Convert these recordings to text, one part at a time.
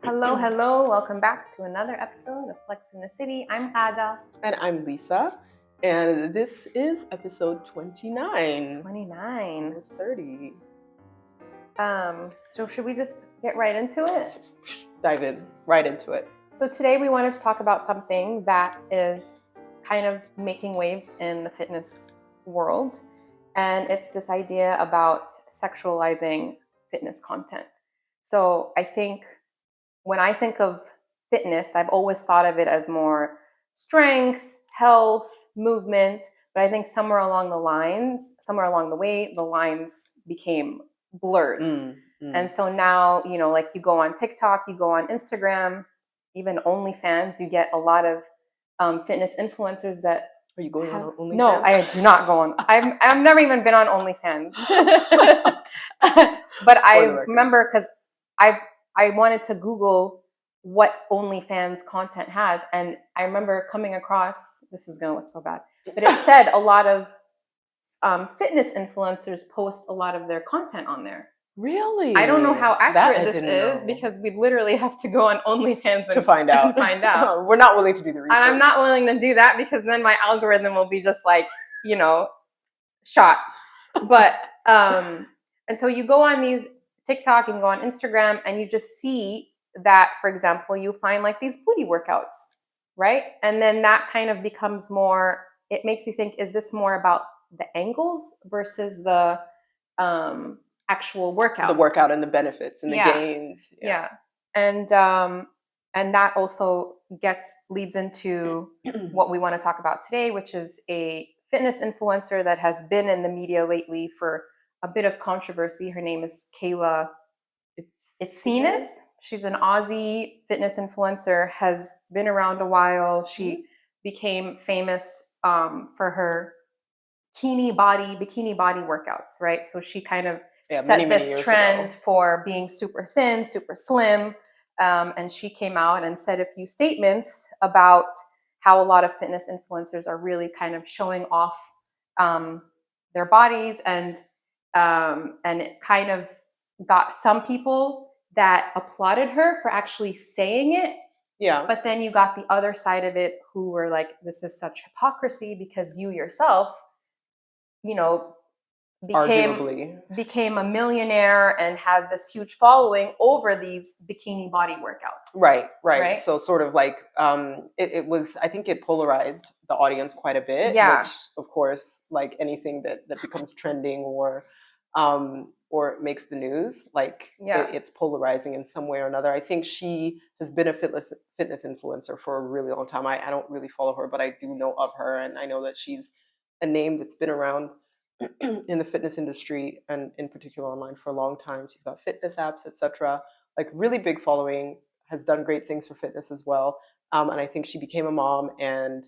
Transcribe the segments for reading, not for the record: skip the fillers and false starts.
Hello, hello. Welcome back to another episode of Flex in the City. I'm Ada. And I'm Lisa. And this is episode 29. 29. Almost 30. So should we just get right into it? Let's just dive in right into it. So today we wanted to talk about something that is kind of making waves in the fitness world. And it's this idea about sexualizing fitness content. So I think when I think of fitness, I've always thought of it as more strength, health, movement. But I think somewhere along the way, the lines became blurred. And so now, like you go on TikTok, you go on Instagram, even OnlyFans, you get a lot of fitness influencers that. Are you going on OnlyFans? No, I do not go on. I've never even been on OnlyFans. But I remember because I wanted to Google what OnlyFans content has. And I remember coming across, this is going to look so bad, but it said a lot of fitness influencers post a lot of their content on there. Really? I don't know how accurate this is because we literally have to go on OnlyFans to find out. We're not willing to do the research. And I'm not willing to do that because then my algorithm will be just like, shot. But, and so you go on these TikTok and go on Instagram and you just see that, for example, you find like these booty workouts, right? And then that kind of becomes more, it makes you think, is this more about the angles versus the actual workout? The workout and the benefits and the gains. Yeah. And that also leads into what we want to talk about today, which is a fitness influencer that has been in the media lately for a bit of controversy. Her name is Kayla Itsines. She's an Aussie fitness influencer, has been around a while. She became famous for her bikini body workouts, right? So she kind of set this trend for being super thin, super slim. And she came out and said a few statements about how a lot of fitness influencers are really kind of showing off their bodies, and it kind of got some people that applauded her for actually saying it. Yeah. But then you got the other side of it who were like, this is such hypocrisy because you yourself, became a millionaire and had this huge following over these bikini body workouts. Right. So sort of like it was, I think it polarized the audience quite a bit. Yeah. Which, of course, like anything that becomes trending or makes the news, it's polarizing in some way or another. I think she has been a fitness influencer for a really long time. I don't really follow her, but I do know of her, and I know that she's a name that's been around in the fitness industry and in particular online for a long time. She's got fitness apps, etc. Like really big following, has done great things for fitness as well. And I think she became a mom, and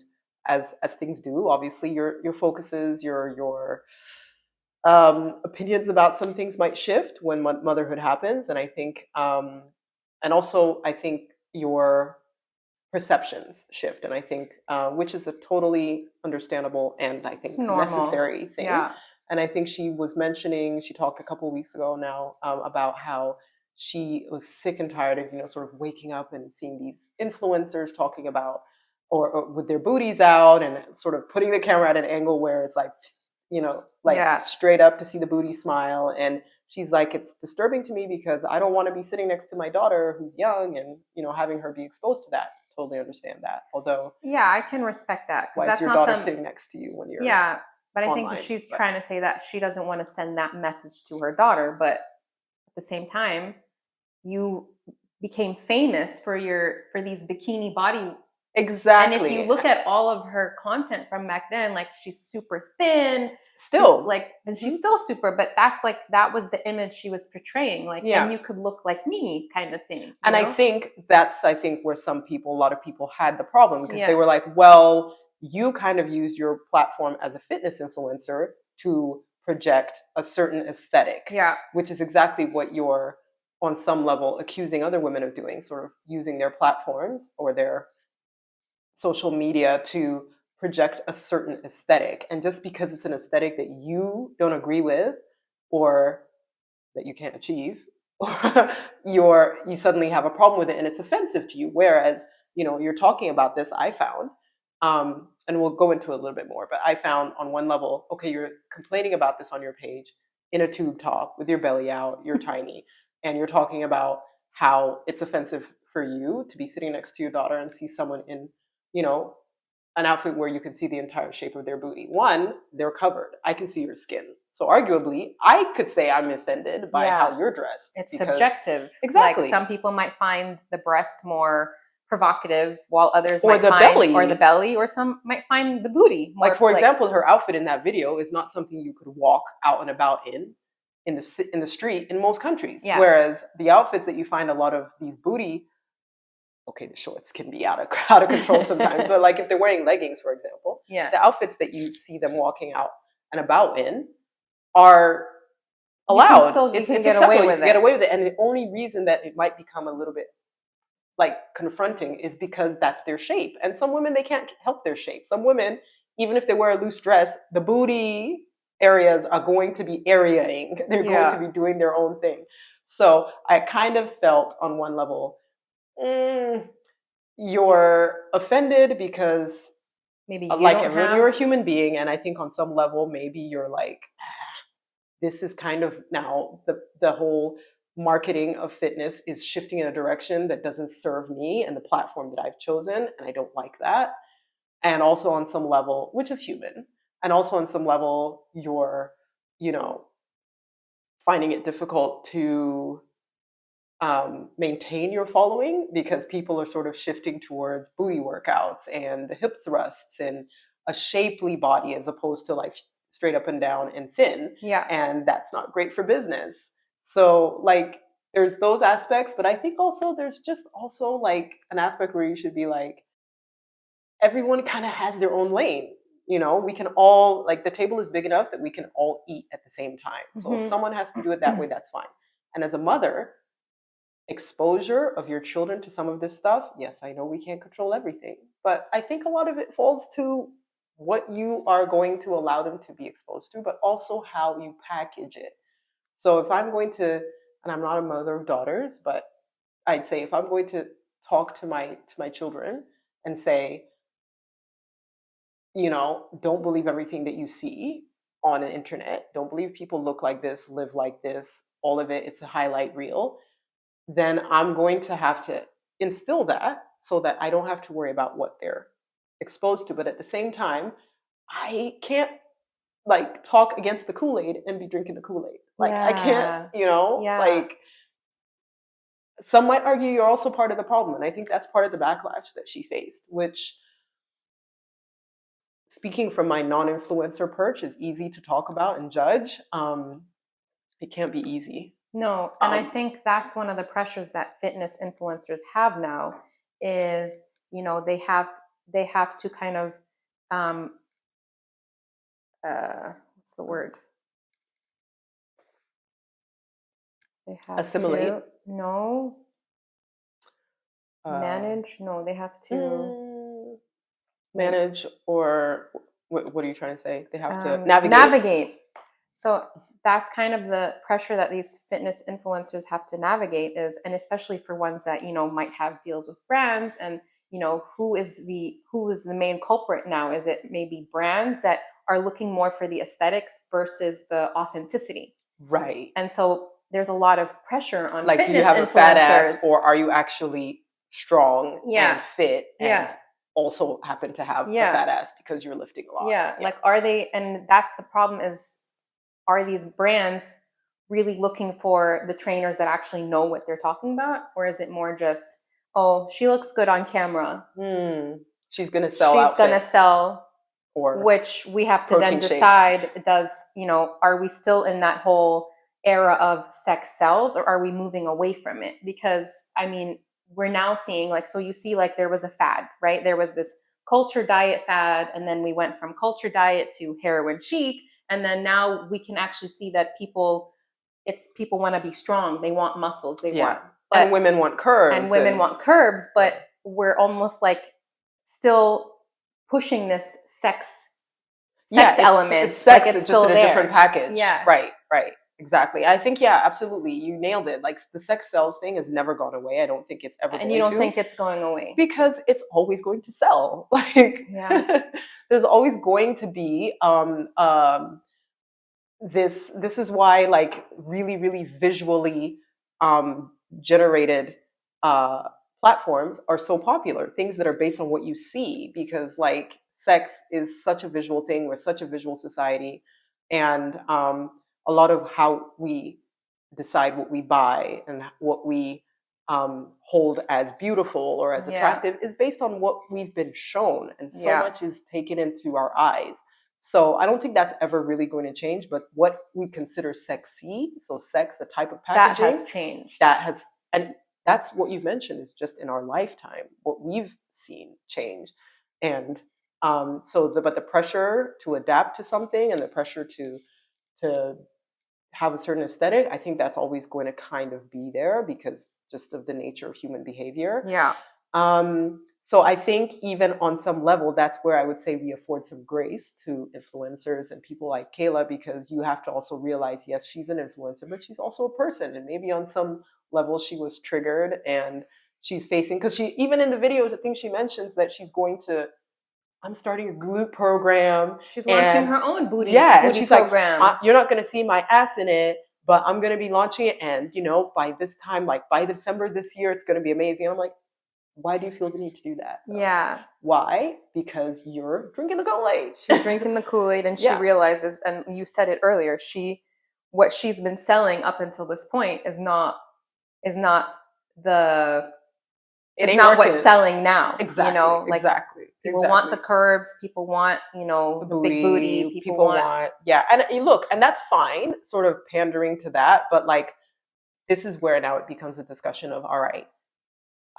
as things do, obviously your focuses, your opinions about some things might shift when motherhood happens. And I think, and also I think your perceptions shift. And I think, which is a totally understandable and I think necessary thing. Yeah. And I think she talked a couple of weeks ago now about how she was sick and tired of, sort of waking up and seeing these influencers talking about, or with their booties out and sort of putting the camera at an angle where it's like, straight up to see the booty smile. And she's like, it's disturbing to me because I don't want to be sitting next to my daughter who's young and, having her be exposed to that. Totally understand that. Although, yeah, I can respect that. Why is your daughter sitting next to you when you're but I think she's trying to say that she doesn't want to send that message to her daughter. But at the same time, you became famous for these bikini body. Exactly. And if you look at all of her content from back then, like she's super thin, still and she's still super, but that was the image she was portraying, and you could look like me kind of thing. And I think that's where a lot of people had the problem, because they were like, well, you kind of use your platform as a fitness influencer to project a certain aesthetic, which is exactly what you're on some level accusing other women of doing, sort of using their platforms or their social media to project a certain aesthetic. And just because it's an aesthetic that you don't agree with or that you can't achieve, you suddenly have a problem with it and it's offensive to you. Whereas, you're talking about this, I found, and we'll go into a little bit more, but I found on one level, okay, you're complaining about this on your page in a tube top with your belly out, you're tiny, and you're talking about how it's offensive for you to be sitting next to your daughter and see someone in, an outfit where you can see the entire shape of their booty. One, they're covered. I can see your skin. So arguably, I could say I'm offended by how you're dressed. It's subjective. Exactly. Like some people might find the breast more provocative, while others or might the find, belly, or the belly, or some might find the booty more. Like, for example, her outfit in that video is not something you could walk out and about in the street in most countries. Yeah. Whereas the outfits that you find a lot of these booty, okay, the shorts can be out of control sometimes, but like if they're wearing leggings, for example, the outfits that you see them walking out and about in are allowed. You can get away with it. Get away with it, and the only reason that it might become a little bit like confronting is because that's their shape. And some women, they can't help their shape. Some women, even if they wear a loose dress, the booty areas are going to be areaing. They're going to be doing their own thing. So I kind of felt on one level, you're offended because maybe you're a human being. And I think on some level, maybe you're like, this is kind of now the whole marketing of fitness is shifting in a direction that doesn't serve me and the platform that I've chosen. And I don't like that. And also on some level, which is human, and also on some level, you're, finding it difficult to maintain your following because people are sort of shifting towards booty workouts and hip thrusts and a shapely body as opposed to like straight up and down and thin. Yeah. And that's not great for business. So like there's those aspects, but I think also there's just also like an aspect where you should be like, everyone kind of has their own lane. We can all, like, the table is big enough that we can all eat at the same time. So if someone has to do it that way, that's fine. And as a mother, exposure of your children to some of this stuff, yes, I know we can't control everything, but I think a lot of it falls to what you are going to allow them to be exposed to, but also how you package it. So if I'm going to, and I'm not a mother of daughters, but I'd say if I'm going to talk to my children and say, don't believe everything that you see on the internet. Don't believe people look like this, live like this, all of it. It's a highlight reel. Then I'm going to have to instill that so that I don't have to worry about what they're exposed to. But at the same time, I can't like talk against the Kool-Aid and be drinking the Kool-Aid. Like I can't, like some might argue you're also part of the problem. And I think that's part of the backlash that she faced, which, speaking from my non-influencer perch, is easy to talk about and judge. It can't be easy. No, and I think that's one of the pressures that fitness influencers have now is, they have to kind of, what's the word? They have assimilate. Manage. No, they have to manage, or what are you trying to say? They have to navigate. So that's kind of the pressure that these fitness influencers have to navigate is, and especially for ones that, might have deals with brands and, who is the main culprit now? Is it maybe brands that are looking more for the aesthetics versus the authenticity? Right. And so there's a lot of pressure on like, fitness do you have influencers. A fat ass, or are you actually strong and fit and also happen to have a fat ass because you're lifting a lot? Yeah. Like, are they, and that's the problem is, are these brands really looking for the trainers that actually know what they're talking about? Or is it more just, oh, she looks good on camera. She's going to sell She's going to sell, or which we have to then decide, are we still in that whole era of sex sells, or are we moving away from it? Because, we're now seeing so you see there was a fad, right? There was this culture diet fad, and then we went from culture diet to heroin chic. And then now we can actually see that people want to be strong. They want muscles. And women want curves. And women want curves, but we're almost still pushing this sex element. It's sex. It's still just in a there. different package. Yeah. Right. Exactly. I think, yeah, absolutely. You nailed it. Like the sex sells thing has never gone away. I don't think it's ever and you don't think it's going away because it's always going to sell. Like there's always going to be this is why like really, really visually generated uh platforms are so popular. Things that are based on what you see, because like sex is such a visual thing. We're such a visual society. And a lot of how we decide what we buy and what we hold as beautiful or as attractive is based on what we've been shown, and so much is taken in through our eyes. So I don't think that's ever really going to change. But what we consider sexy, so sex, the type of packaging, that has changed. And that's what you've mentioned is just in our lifetime, what we've seen change. And but the pressure to adapt to something and the pressure to have a certain aesthetic, I think that's always going to kind of be there because just of the nature of human behavior. Yeah. So I think even on some level, that's where I would say we afford some grace to influencers and people like Kayla, because you have to also realize, yes, she's an influencer, but she's also a person. And maybe on some level she was triggered and she's facing, because she, even in the videos, I think she mentions that she's going to, I'm starting a glute program. She's launching her own booty and she's program. Like, you're not going to see my ass in it, but I'm going to be launching it. And, by this time, like by December this year, it's going to be amazing. And I'm like, why do you feel the need to do that, though? Yeah. Why? Because you're drinking the Kool-Aid. She's drinking the Kool-Aid, and she realizes, and you said it earlier, what she's been selling up until this point is not what's selling now. Exactly. Exactly. People want the curves. People want, the big booty. People want, And look, and that's fine, sort of pandering to that. But like, this is where now it becomes a discussion of, all right,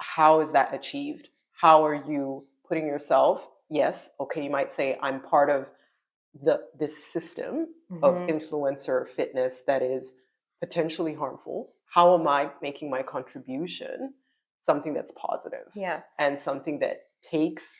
how is that achieved? How are you putting yourself? Yes. Okay. You might say, I'm part of this system of influencer fitness that is potentially harmful. How am I making my contribution something that's positive? Yes. And something that takes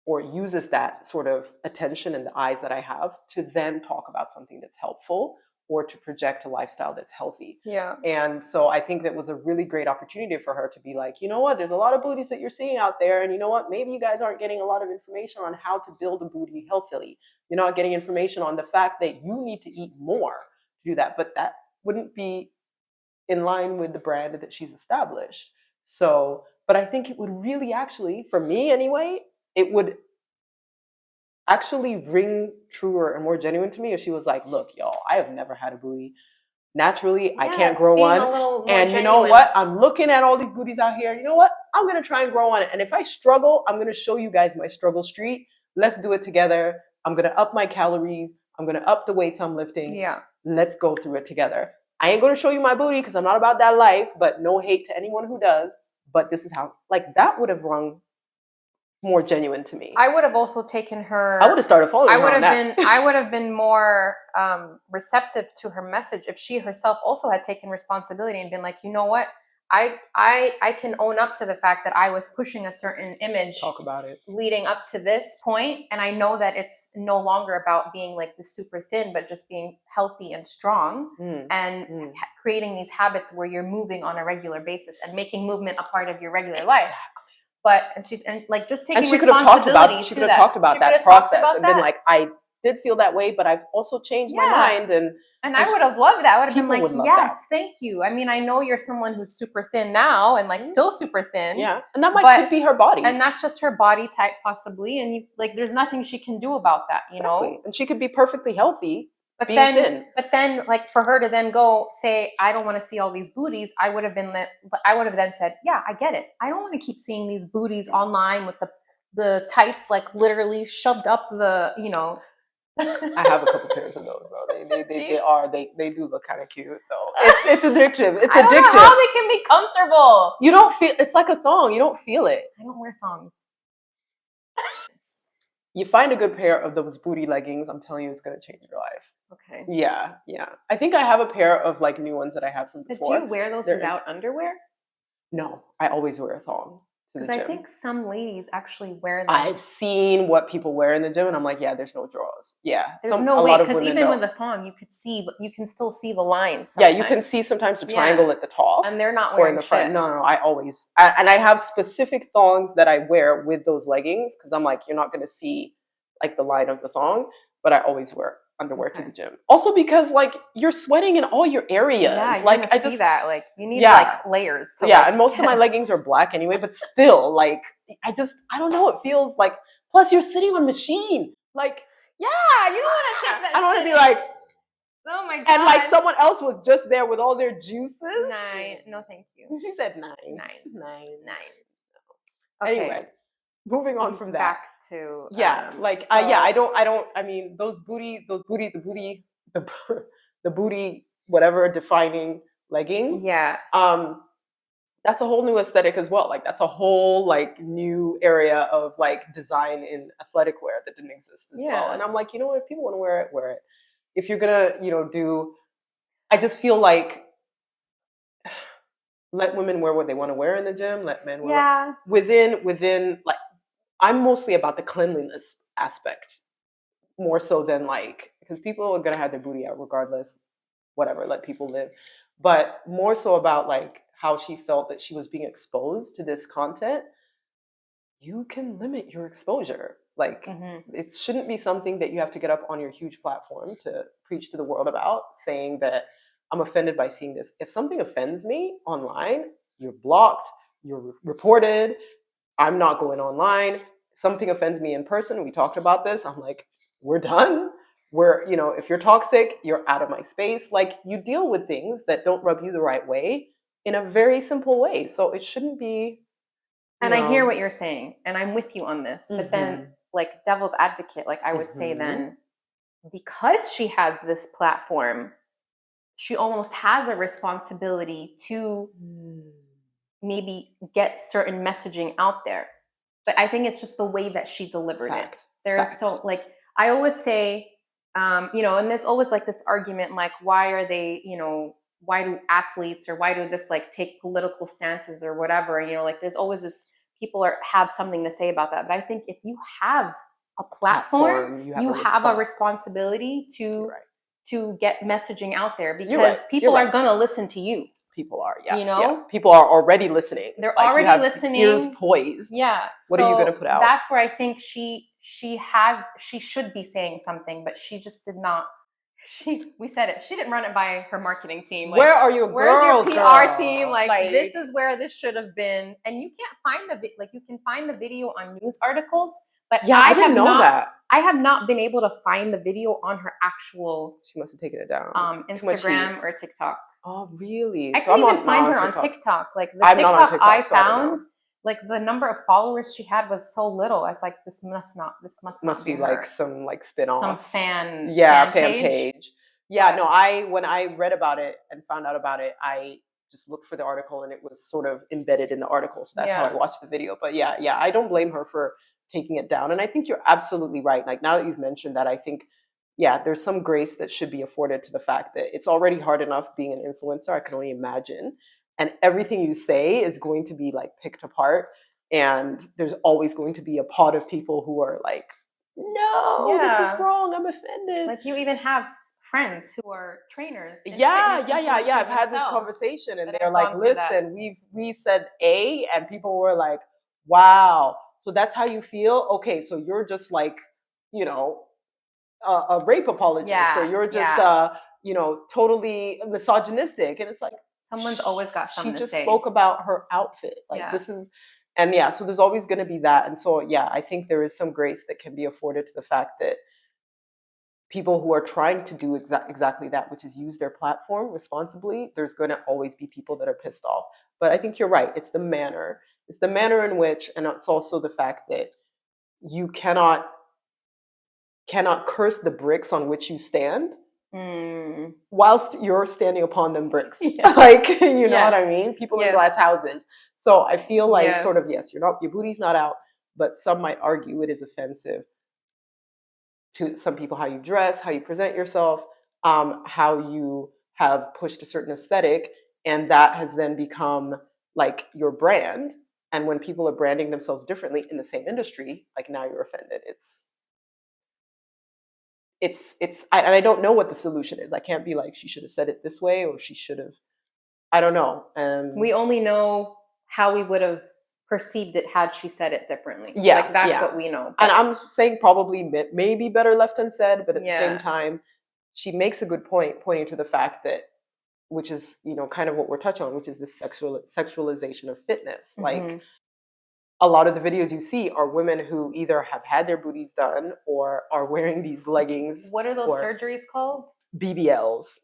or uses that sort of attention in the eyes that I have to then talk about something that's helpful or to project a lifestyle that's healthy. Yeah. And so I think that was a really great opportunity for her to be like, you know what, there's a lot of booties that you're seeing out there. And you know what, maybe you guys aren't getting a lot of information on how to build a booty healthily. You're not getting information on the fact that you need to eat more to do that. But that wouldn't be in line with the brand that she's established. So, but I think it would really actually, for me anyway, it would actually ring truer and more genuine to me if she was like, look, y'all, I have never had a booty. Naturally, I can't grow one. And you know what? I'm looking at all these booties out here. You know what? I'm going to try and grow on it. And if I struggle, I'm going to show you guys my struggle street. Let's do it together. I'm going to up my calories. I'm going to up the weights I'm lifting. Yeah. Let's go through it together. I ain't going to show you my booty because I'm not about that life, but no hate to anyone who does. But this is how, like, that would have rung more genuine to me. I would have also taken her. I would have started following her on that. I would have been more receptive to her message if she herself also had taken responsibility and been like, you know what, I can own up to the fact that I was pushing a certain image. Talk about it. Leading up to this point, and I know that it's no longer about being like the super thin, but just being healthy and strong, and creating these habits where you're moving on a regular basis and making movement a part of your regular life. But just taking responsibility. She could have talked about that process and been like, I did feel that way, but I've also changed my mind. And I would have loved that. I would have been like, yes, thank you. I mean, I know you're someone who's super thin now and like still super thin. Yeah. And that could be her body. And that's just her body type possibly. And there's nothing she can do about that, you know? And she could be perfectly healthy. But then, like, for her to then go say, I don't want to see all these booties, I would have then said, yeah, I get it. I don't want to keep seeing these booties online with the tights, like, literally shoved up the, I have a couple pairs of those, though. They do look kind of cute, though. It's addictive. It's addictive. I don't know how they can be comfortable. You don't feel, it's like a thong. You don't feel it. I don't wear thongs. You find a good pair of those booty leggings, I'm telling you, it's going to change your life. Okay. Yeah. I think I have a pair of like new ones that I had from before. But do you wear those without underwear? No, I always wear a thong Because I think some ladies actually wear them. I've seen what people wear in the gym, and I'm like, yeah, there's no drawers. Yeah, there's no way, because even with a thong, you can still see the lines. Sometimes. Yeah, you can see sometimes the triangle at the top, and they're not wearing or in the front. No, I always, and I have specific thongs that I wear with those leggings because I'm like, you're not going to see like the line of the thong, but I always wear underwear to the gym. Also because like you're sweating in all your areas. Yeah, like I see that. Like you need like layers. And most of my leggings are black anyway, but still, like I don't know. It feels like. Plus, you're sitting on machine. Like you don't want to take that. I don't want to be like. Oh my god! And like someone else was just there with all their juices. 9. No, thank you. She said 9. 9. Okay. Anyway. Moving on from that. Back to I mean the booty whatever defining leggings. Yeah. That's a whole new aesthetic as well. Like that's a whole like new area of like design in athletic wear that didn't exist as well. And I'm like, you know what, if people want to wear it, wear it. If you're gonna, I just feel like let women wear what they want to wear in the gym, let men wear within like I'm mostly about the cleanliness aspect more so than like, because people are going to have their booty out regardless, whatever, let people live. But more so about like how she felt that she was being exposed to this content. You can limit your exposure. Like it shouldn't be something that you have to get up on your huge platform to preach to the world about, saying that I'm offended by seeing this. If something offends me online, you're blocked, you're reported. I'm not going online. Something offends me in person. We talked about this. I'm like, we're done. If you're toxic, you're out of my space. Like you deal with things that don't rub you the right way in a very simple way. So it shouldn't be. And I hear what you're saying, and I'm with you on this. But then, like devil's advocate, like I would say then, because she has this platform, she almost has a responsibility to maybe get certain messaging out there. But I think it's just the way that she delivered it. There's so like I always say, and there's always like this argument, like why are they, why do athletes or why do this like take political stances or whatever? And like there's always this people have something to say about that. But I think if you have a platform you have a responsibility to get messaging out there, because people are gonna listen to you. People are, people are already listening. They're like already listening. Ears poised. Yeah. What are you going to put out? That's where I think she should be saying something, but she just did not. We said it. She didn't run it by her marketing team. Like, where are your girls? Where's your PR team? Like this is where this should have been. And you can't find you can find the video on news articles, but I didn't know that. I have not been able to find the video on her actual. She must have taken it down. Instagram or TikTok. Oh, really? I couldn't even find her on TikTok. Like the TikTok I found, like the number of followers she had was so little. I was like, this must be like some like spin-off. Some fan page. Yeah, no, when I read about it and found out about it, I just looked for the article and it was sort of embedded in the article. So that's how I watched the video. But yeah, I don't blame her for taking it down. And I think you're absolutely right. Like now that you've mentioned that, I think there's some grace that should be afforded to the fact that it's already hard enough being an influencer. I can only imagine. And everything you say is going to be like picked apart. And there's always going to be a pod of people who are like, no, this is wrong. I'm offended. Like you even have friends who are trainers. Yeah. I've had this conversation and they're like, listen, we said A and people were like, wow. So that's how you feel? Okay, so you're just like, a rape apologist, or you're just totally misogynistic. And it's like someone's always got something to say. She just spoke about her outfit. Like this is, and so there's always going to be that. And so I think there is some grace that can be afforded to the fact that people who are trying to do exactly that, which is use their platform responsibly, there's going to always be people that are pissed off. But I think you're right. It's the manner in which, and it's also the fact that you cannot curse the bricks on which you stand whilst you're standing upon them bricks. Like, you know what I mean? People in glass houses. So I feel like sort of, your booty's not out, but some might argue it is offensive to some people, how you dress, how you present yourself, how you have pushed a certain aesthetic. And that has then become like your brand. And when people are branding themselves differently in the same industry, like now you're offended. And I don't know what the solution is. I can't be like, she should have said it this way, or she should have, I don't know. We only know how we would have perceived it had she said it differently. Yeah. Like, that's what we know. And I'm saying probably maybe better left unsaid, but at the same time, she makes a good point, pointing to the fact that, which is, kind of what we're touching on, which is the sexualization of fitness. Like, a lot of the videos you see are women who either have had their booties done or are wearing these leggings. What are those surgeries called? BBLs.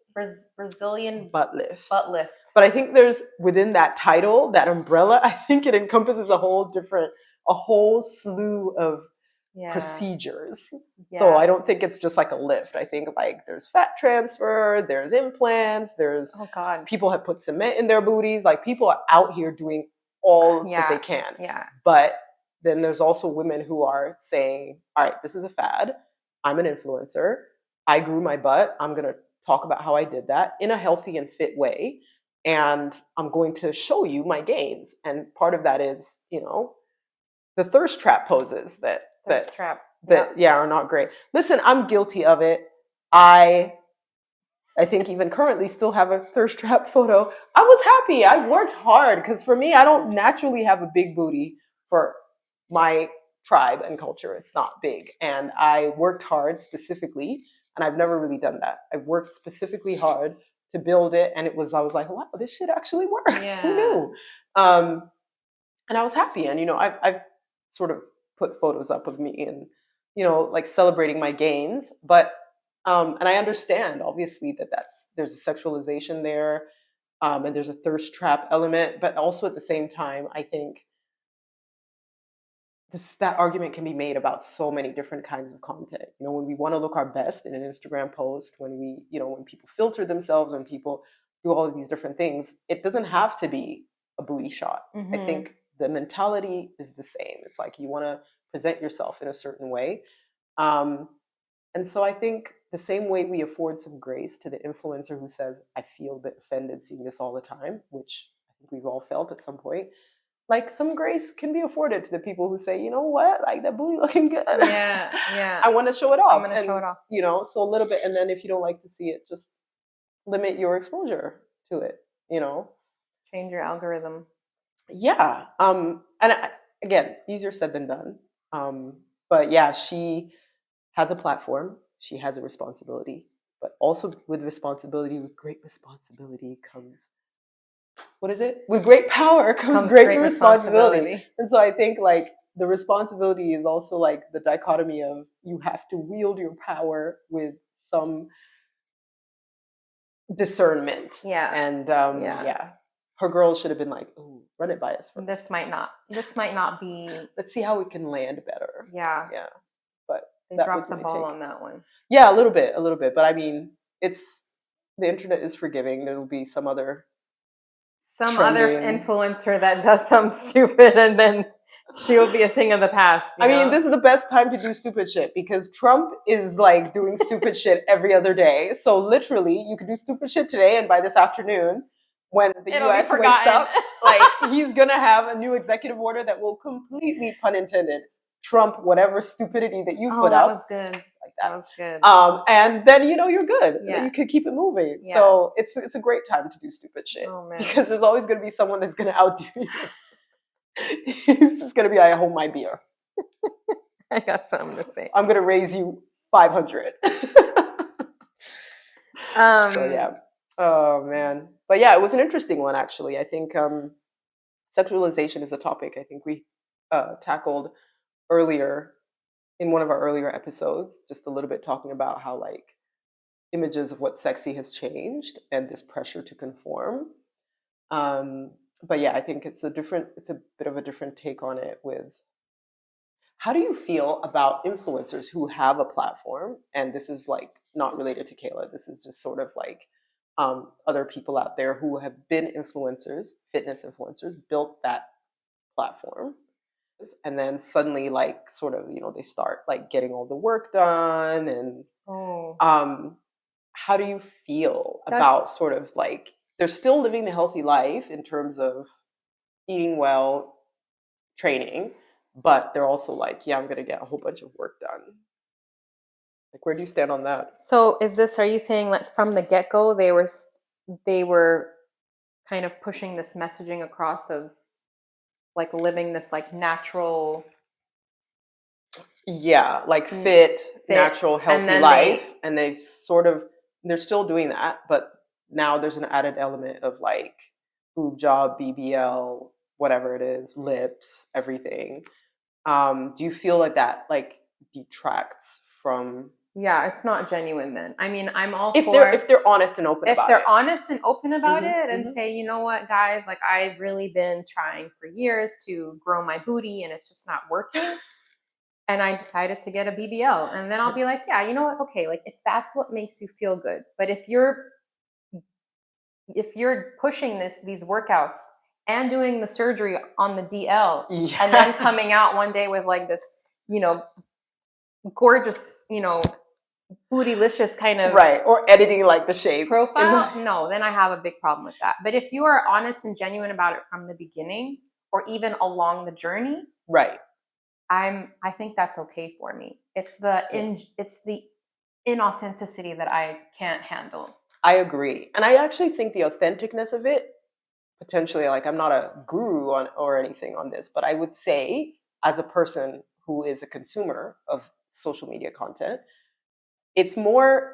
Brazilian butt lift. But I think there's, within that title, that umbrella, I think it encompasses a whole slew of procedures. So I don't think it's just like a lift. I think like there's fat transfer, there's implants, there's people have put cement in their booties. Like, people are out here doing all that they can. But then there's also women who are saying, all right, this is a fad. I'm an influencer. I grew my butt. I'm going to talk about how I did that in a healthy and fit way. And I'm going to show you my gains. And part of that is, the thirst trap poses that are not great. Listen, I'm guilty of it. I think even currently still have a thirst trap photo. I was happy. I worked hard, because for me, I don't naturally have a big booty for my tribe and culture. It's not big. And I worked hard specifically, and I've never really done that. I worked specifically hard to build it. And I was like, wow, this shit actually works. Who knew? And I was happy. And, I've sort of put photos up of me and, like celebrating my gains. But and I understand, obviously, there's a sexualization there, and there's a thirst trap element, but also at the same time, I think that argument can be made about so many different kinds of content. When we want to look our best in an Instagram post, when when people filter themselves, when people do all of these different things, it doesn't have to be a booty shot. I think the mentality is the same. It's like, you want to present yourself in a certain way. And so I think the same way we afford some grace to the influencer who says, I feel a bit offended seeing this all the time, which I think we've all felt at some point, like, some grace can be afforded to the people who say, you know what, like, that booty looking good. I want to show it off. So a little bit. And then if you don't like to see it, just limit your exposure to it, Change your algorithm. Yeah. Again, easier said than done. But yeah, she has a platform, she has a responsibility, but also with great responsibility comes, what is it? With great power comes great responsibility. And so I think, like, the responsibility is also like the dichotomy of, you have to wield your power with some discernment. And her girls should have been like, "Ooh, run it by us first. This might not be. Let's see how we can land better." Yeah. But they dropped the ball on that one. Yeah, a little bit. But I mean, the internet is forgiving. There will be some other influencer that does something stupid, and then she will be a thing of the past. I mean, this is the best time to do stupid shit, because Trump is like doing stupid shit every other day. So literally, you could do stupid shit today, and by this afternoon, when the US wakes up, like, he's gonna have a new executive order that will completely, pun intended, trump whatever stupidity that you put out. That was good. Like that was good. And then you're good. Then you could keep it moving. Yeah. So it's a great time to do stupid shit. Oh, man. Because there's always gonna be someone that's gonna outdo you. He's just gonna be like, I hold my beer. I got something to say. I'm gonna raise you 500. So yeah. Oh man. But yeah, it was an interesting one, actually. I think sexualization is a topic I think we tackled earlier in one of our earlier episodes, just a little bit talking about how, like, images of what sexy has changed and this pressure to conform. But yeah, I think it's a bit of a different take on it. With, how do you feel about influencers who have a platform? And this is like not related to Kayla. This is just sort of like other people out there who have been influencers, fitness influencers, built that platform, and then suddenly, like, sort of, they start like getting all the work done. And how do you feel about sort of like, they're still living the healthy life in terms of eating well, training, but they're also like, yeah, I'm going to get a whole bunch of work done. Like, where do you stand on that? So are you saying like from the get-go they were kind of pushing this messaging across of like living this like natural, yeah, like fit, natural, healthy life, and they're still doing that, but now there's an added element of like boob job, BBL, whatever it is, lips, everything. Do you feel like that like detracts from? Yeah, it's not genuine then. I mean, I'm all if for they're honest and open about it. If they're honest and open about Mhm, it and mhm. say, you know what, guys, like I've really been trying for years to grow my booty and it's just not working. And I decided to get a BBL. And then I'll be like, yeah, you know what? Okay, like if that's what makes you feel good. But if you're pushing these workouts and doing the surgery on the DL Yeah. and then coming out one day with like this, you know, gorgeous, you know, bootylicious kind of right, or editing like the shape profile, no, then I have a big problem with that. But if you are honest and genuine about it from the beginning or even along the journey, right, I think that's okay for me. It's the inauthenticity that I can't handle. I agree. And I actually think the authenticness of it, potentially, like I'm not a guru on or anything on this, but I would say as a person who is a consumer of social media content, it's more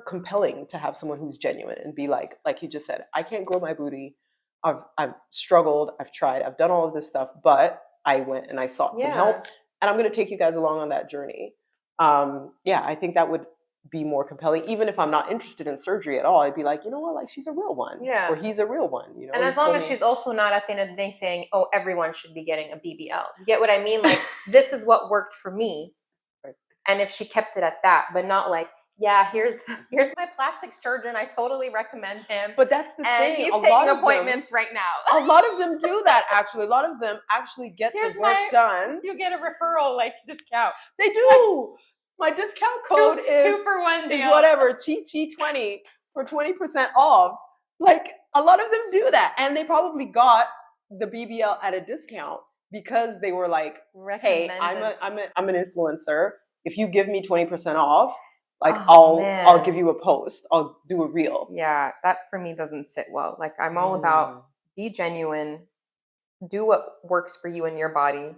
compelling to have someone who's genuine and be like you just said, I can't grow my booty. I've struggled, I've tried, I've done all of this stuff, but I went and I sought some help, and I'm going to take you guys along on that journey. Yeah, I think that would be more compelling. Even if I'm not interested in surgery at all, I'd be like, you know what, like she's a real one, Yeah, or he's a real one, you know. And as long as she's also not at the end of the day saying, "Oh, everyone should be getting a BBL." You get what I mean? Like this is what worked for me, right. And if she kept it at that, but not like, yeah, here's my plastic surgeon. I totally recommend him. But that's the thing. And he's taking appointments right now. A lot of them do that, actually. A lot of them actually get the work done. You get a referral like discount. They do. My discount code is 2-for-1 deal. Is whatever, Chi20 for 20% off. Like a lot of them do that, and they probably got the BBL at a discount because they were like, "Hey, I'm an influencer. If you give me 20% off, like I'll give you a post. I'll do a reel." Yeah, that for me doesn't sit well. Like I'm all about be genuine, do what works for you and your body,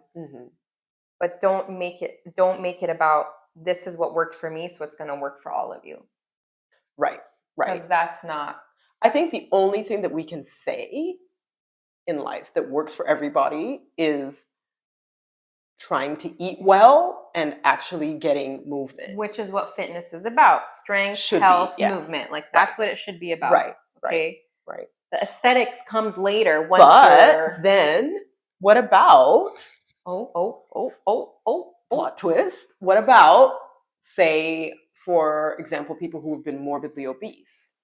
but don't make it about this is what worked for me, so it's going to work for all of you. Right. Because that's not. I think the only thing that we can say in life that works for everybody is trying to eat well and actually getting movement. Which is what fitness is about. Strength, health, movement. Like that's what it should be about. Right. Okay. Right. The aesthetics comes later then what about plot twist? What about, say, for example, people who have been morbidly obese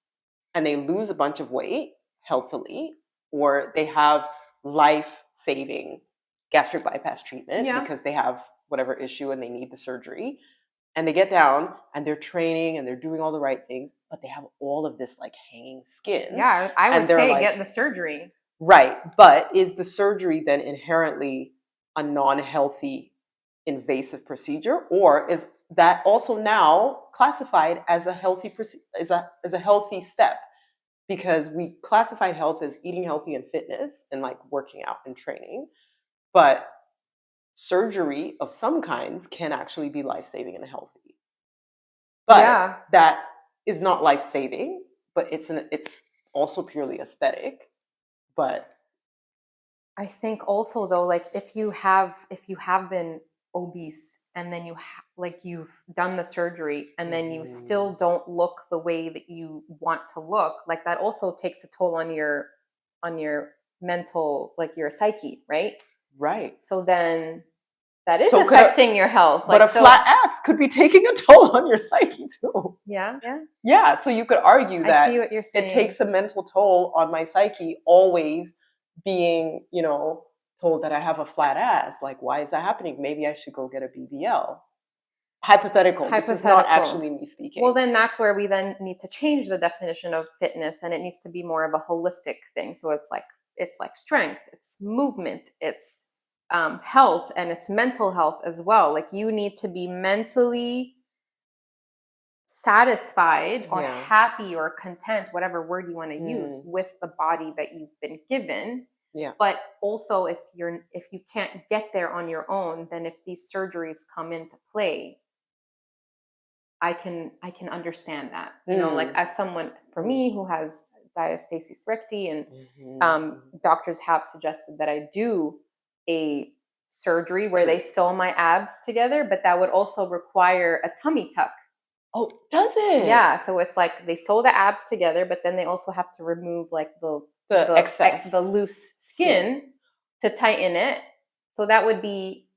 and they lose a bunch of weight healthily, or they have life-saving gastric bypass treatment because they have whatever issue and they need the surgery, and they get down and they're training and they're doing all the right things, but they have all of this like hanging skin. Yeah, I would say get the surgery. Right, but is the surgery then inherently a non-healthy invasive procedure, or is that also now classified as a healthy as a healthy step? Because we classified health as eating healthy and fitness and like working out and training, but surgery of some kinds can actually be life-saving and healthy. But that is not life-saving, but it's also purely aesthetic. But I think also though, like if you have been obese and then you've done the surgery and then you still don't look the way that you want to look, like that also takes a toll on your mental, like your psyche, right? Right. So then that is affecting your health. But a flat ass could be taking a toll on your psyche too. Yeah. So you could argue that I see what you're saying. It takes a mental toll on my psyche always being, told that I have a flat ass. Like, why is that happening? Maybe I should go get a BBL. Hypothetical. This is not actually me speaking. Well, then that's where we then need to change the definition of fitness, and it needs to be more of a holistic thing. So it's like strength, it's movement, it's health, and it's mental health as well. Like you need to be mentally satisfied or happy or content, whatever word you want to use, with the body that you've been given. Yeah. But also if you can't get there on your own, then if these surgeries come into play, I can understand that. You know, like as someone, for me, who has diastasis recti, and doctors have suggested that I do a surgery where they sew my abs together, but that would also require a tummy tuck. Oh, does it? Yeah, so it's like they sew the abs together, but then they also have to remove like the excess, the loose skin to tighten it. So that would be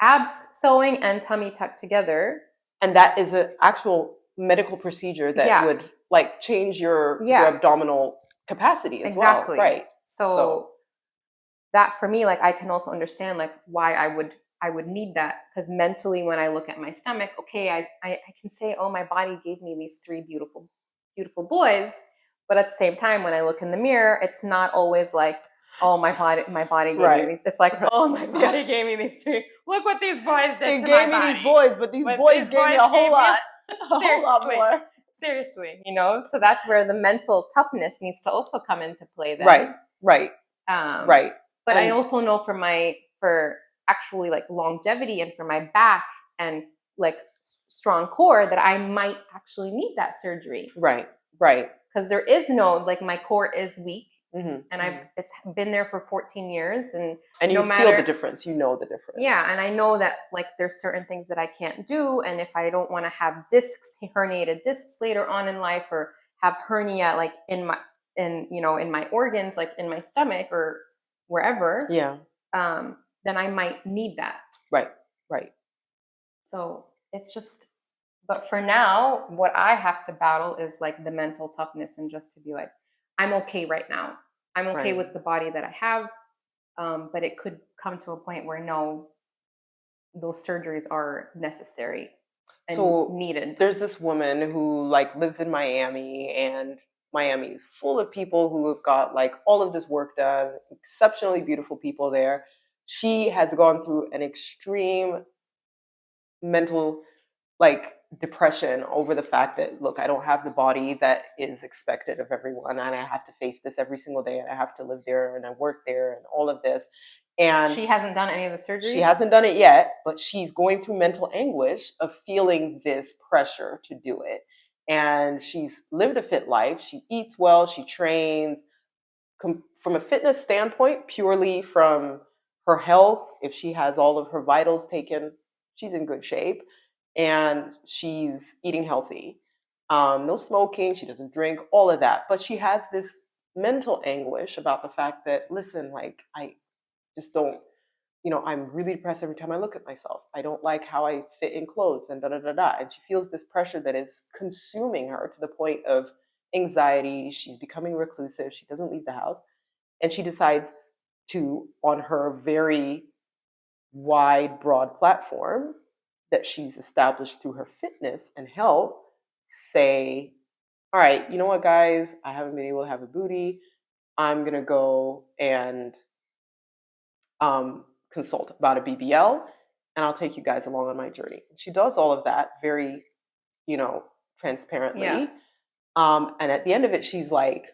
abs sewing and tummy tuck together. And that is an actual medical procedure that would like change your abdominal capacity as well, right? So that, for me, like I can also understand like why I would need that, because mentally when I look at my stomach, okay, I can say, oh, my body gave me these 3 beautiful boys, but at the same time when I look in the mirror, it's not always like, oh, my body gave me these. It's like, oh, my body gave me these 3. Look what these boys did to my body. They gave me these boys, but these boys gave me a whole lot. A whole lot more. Seriously, you know? So that's where the mental toughness needs to also come into play then. Right. But I also know for actually like longevity and for my back and like strong core that I might actually need that surgery. Right. Because there is no, like, my core is weak. And it's been there for 14 years, and you feel the difference. You know the difference. Yeah, and I know that like there's certain things that I can't do, and if I don't want to have herniated discs later on in life, or have hernia like in my organs, like in my stomach or wherever, then I might need that. Right. So it's just, but for now, what I have to battle is like the mental toughness, and just to be like, I'm okay right now. I'm okay with the body that I have. But it could come to a point where no, those surgeries are necessary and needed. There's this woman who like lives in Miami, and Miami is full of people who have got like all of this work done, exceptionally beautiful people there. She has gone through an extreme mental like depression over the fact that, look, I don't have the body that is expected of everyone, and I have to face this every single day, and I have to live there, and I work there, and all of this. And she hasn't done any of the surgeries? She hasn't done it yet, but she's going through mental anguish of feeling this pressure to do it. And she's lived a fit life. She eats well, she trains. From a fitness standpoint, purely from her health, if she has all of her vitals taken, she's in good shape. And she's eating healthy. No smoking, she doesn't drink, all of that. But she has this mental anguish about the fact that, listen, like, I just don't, I'm really depressed every time I look at myself. I don't like how I fit in clothes, and da-da-da-da. And she feels this pressure that is consuming her to the point of anxiety. She's becoming reclusive. She doesn't leave the house. And she decides to, on her very wide, broad platform that she's established through her fitness and health, say, all right, you know what, guys, I haven't been able to have a booty. I'm going to go and consult about a BBL, and I'll take you guys along on my journey. She does all of that very, transparently. Yeah. And at the end of it, she's like,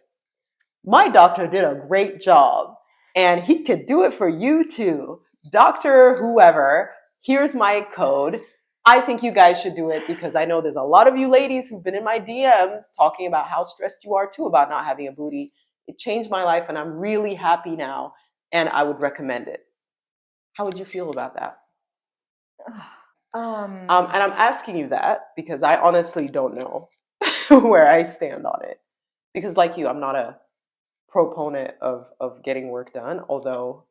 my doctor did a great job, and he could do it for you too. Dr. Whoever, here's my code. I think you guys should do it, because I know there's a lot of you ladies who've been in my DMs talking about how stressed you are too about not having a booty. It changed my life, and I'm really happy now, and I would recommend it. How would you feel about that? And I'm asking you that because I honestly don't know where I stand on it. Because like you, I'm not a proponent of getting work done, although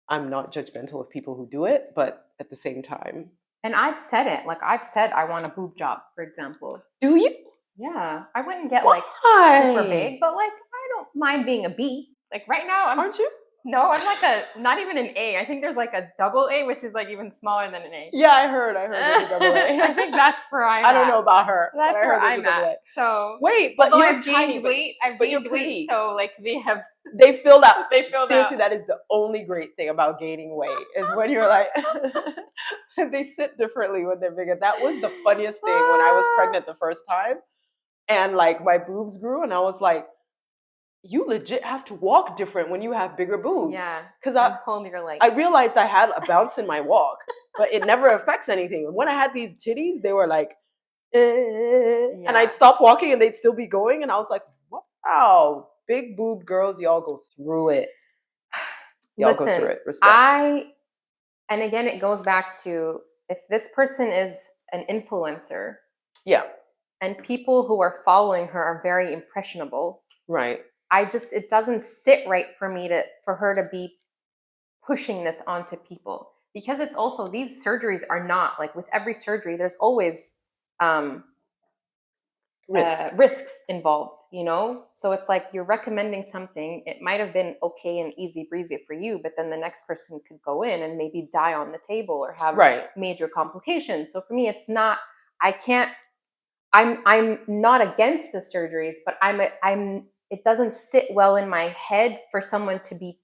I'm not judgmental of people who do it, but at the same time. And I've said it. Like, I've said I want a boob job, for example. Do you? Yeah. I wouldn't get like super big, but like I don't mind being a B. Like right now, Aren't you? No, I'm like not even an A. I think there's like a double A, which is like even smaller than an A. Yeah, I heard there's a double A. I think that's where I'm at. I don't know about her. That's but I where heard there's I'm a double at. A. So wait, but although you're I've tiny, gained weight, but you're pretty. so like They filled out. they filled Seriously, out. that is the only great thing about gaining weight is when you're like, they sit differently when they're bigger. That was the funniest thing when I was pregnant the first time, and like my boobs grew, and I was like, you legit have to walk different when you have bigger boobs. Yeah, because hold your legs. I realized I had a bounce in my walk, but it never affects anything. And when I had these titties, they were like, and I'd stop walking and they'd still be going, and I was like, wow, big boob girls, y'all go through it. Y'all go through it. Respect. And again, it goes back to if this person is an influencer, yeah, and people who are following her are very impressionable, right? It doesn't sit right for her to be pushing this onto people, because it's also, these surgeries are not like, with every surgery there's always risks involved, so it's like you're recommending something, it might have been okay and easy breezy for you, but then the next person could go in and maybe die on the table or have major complications. So for me, it's not, I'm not against the surgeries, but it doesn't sit well in my head for someone to be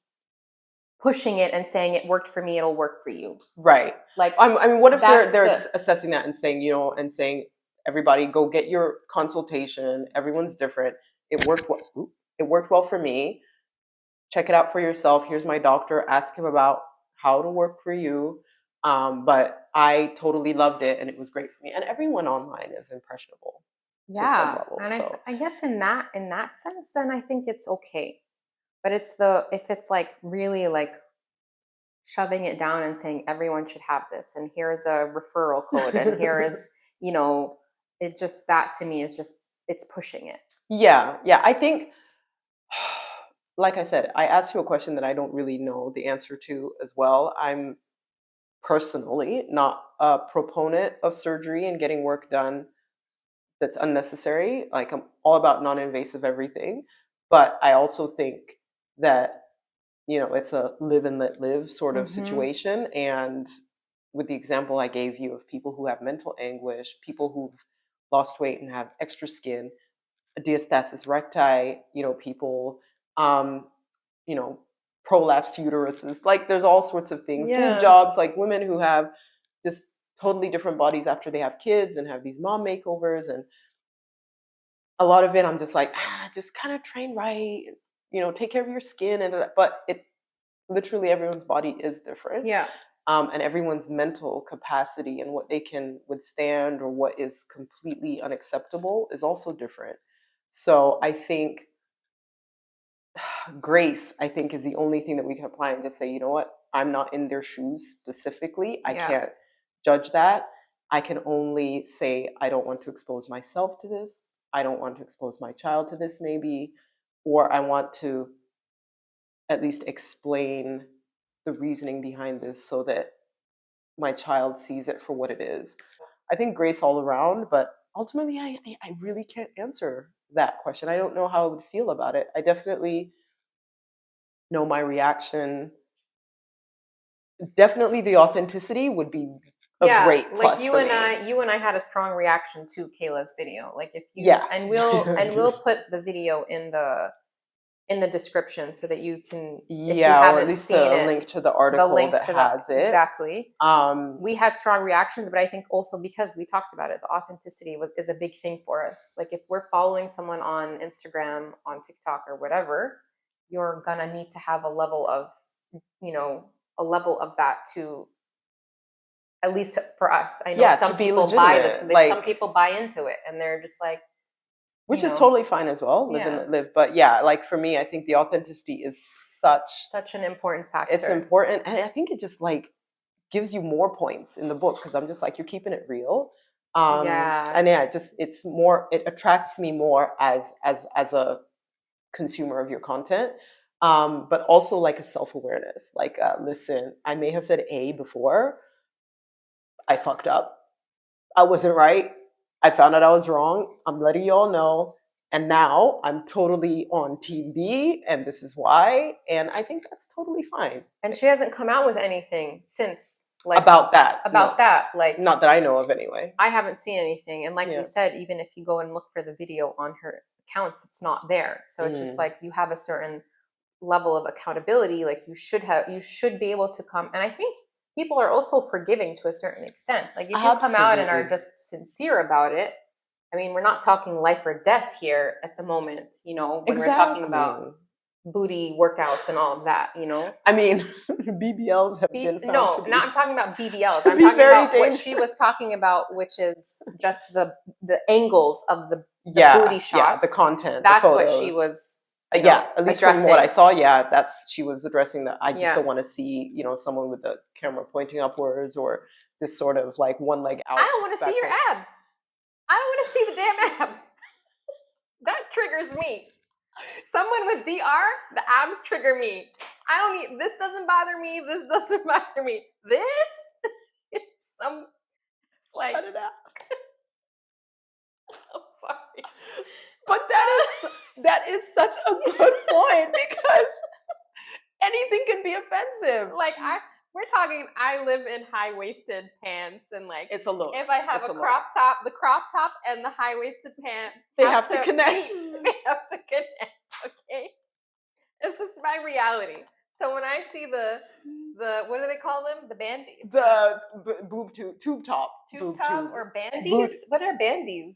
pushing it and saying it worked for me, it'll work for you. Right. Like, I mean, what if they're assessing that and saying, everybody go get your consultation. Everyone's different. It worked well. It worked well for me. Check it out for yourself. Here's my doctor. Ask him about how to work for you. But I totally loved it, and it was great for me. And everyone online is impressionable. Yeah, to some level, and so. I guess in that sense, then I think it's okay. But if it's like really like shoving it down and saying everyone should have this, and here's a referral code, and here is, it just, that to me is just, it's pushing it. Yeah. I think, like I said, I asked you a question that I don't really know the answer to as well. I'm personally not a proponent of surgery and getting work done that's unnecessary. Like, I'm all about non-invasive everything, but I also think that it's a live and let live sort of situation. And with the example I gave you of people who have mental anguish, people who've lost weight and have extra skin, diastasis recti, people, prolapsed uteruses, like there's all sorts of things, boob jobs, like women who have just totally different bodies after they have kids and have these mom makeovers. And a lot of it, I'm just like, just kind of train right, take care of your skin. But it literally, everyone's body is different. Yeah. And everyone's mental capacity and what they can withstand or what is completely unacceptable is also different. So I think grace, is the only thing that we can apply and just say, you know what, I'm not in their shoes specifically. I can't judge that. I can only say, I don't want to expose myself to this. I don't want to expose my child to this, maybe, or I want to at least explain the reasoning behind this so that my child sees it for what it is. I think grace all around, but ultimately I really can't answer that question. I don't know how I would feel about it. I definitely know my reaction. Definitely the authenticity would be a great plus. Like you and I had a strong reaction to Kayla's video. Like if you and we'll put the video in the description so that you can, if you haven't or at least seen a link to the article that has it. Exactly. We had strong reactions, but I think also because we talked about it, the authenticity is a big thing for us. Like if we're following someone on Instagram, on TikTok, or whatever, you're gonna need to have a level of that to, at least for us. I know some people some people buy into it and they're just like, which is totally fine as well. Live and let live. But like for me, I think the authenticity is such an important factor. It's important. And I think it just like gives you more points in the book because I'm just like, you're keeping it real. And it attracts me more as a consumer of your content. But also like a self-awareness. Like, listen, I may have said A before. I fucked up. I wasn't right. I found out I was wrong. I'm letting you all know. And now I'm totally on team B, and this is why. And I think that's totally fine. And she hasn't come out with anything since, like, about that. Like, not that I know of anyway. I haven't seen anything. And like we said, even if you go and look for the video on her accounts, it's not there. So it's just like, you have a certain level of accountability. Like, you should be able to come. And I think people are also forgiving to a certain extent. Like, if you come out and are just sincere about it, I mean, we're not talking life or death here at the moment, you know, when we're talking about booty workouts and all of that, you know. I mean, BBLs have been found to be, I'm talking about BBLs. I'm talking about what she was talking about, which is just the angles of the booty shots. Yeah, the content. That's the what she was. At least addressing. From what I saw, she was addressing that. I just don't want to see, you know, someone with the camera pointing upwards or this sort of like one leg out. I don't want to see your abs. I don't want to see the damn abs. That triggers me. Someone with DR, the abs trigger me. I don't need, this doesn't bother me. This doesn't bother me. This, it's like, cut it out. I'm sorry. But that is such a good point, because anything can be offensive. Like, we're talking, I live in high-waisted pants, and like, it's a look. If I have a crop top, the crop top and the high-waisted pant, they have to connect. They have to connect, okay? It's just my reality. So when I see the what do they call them? The bandy? The boob tube top. Tube top or bandies? What are bandies?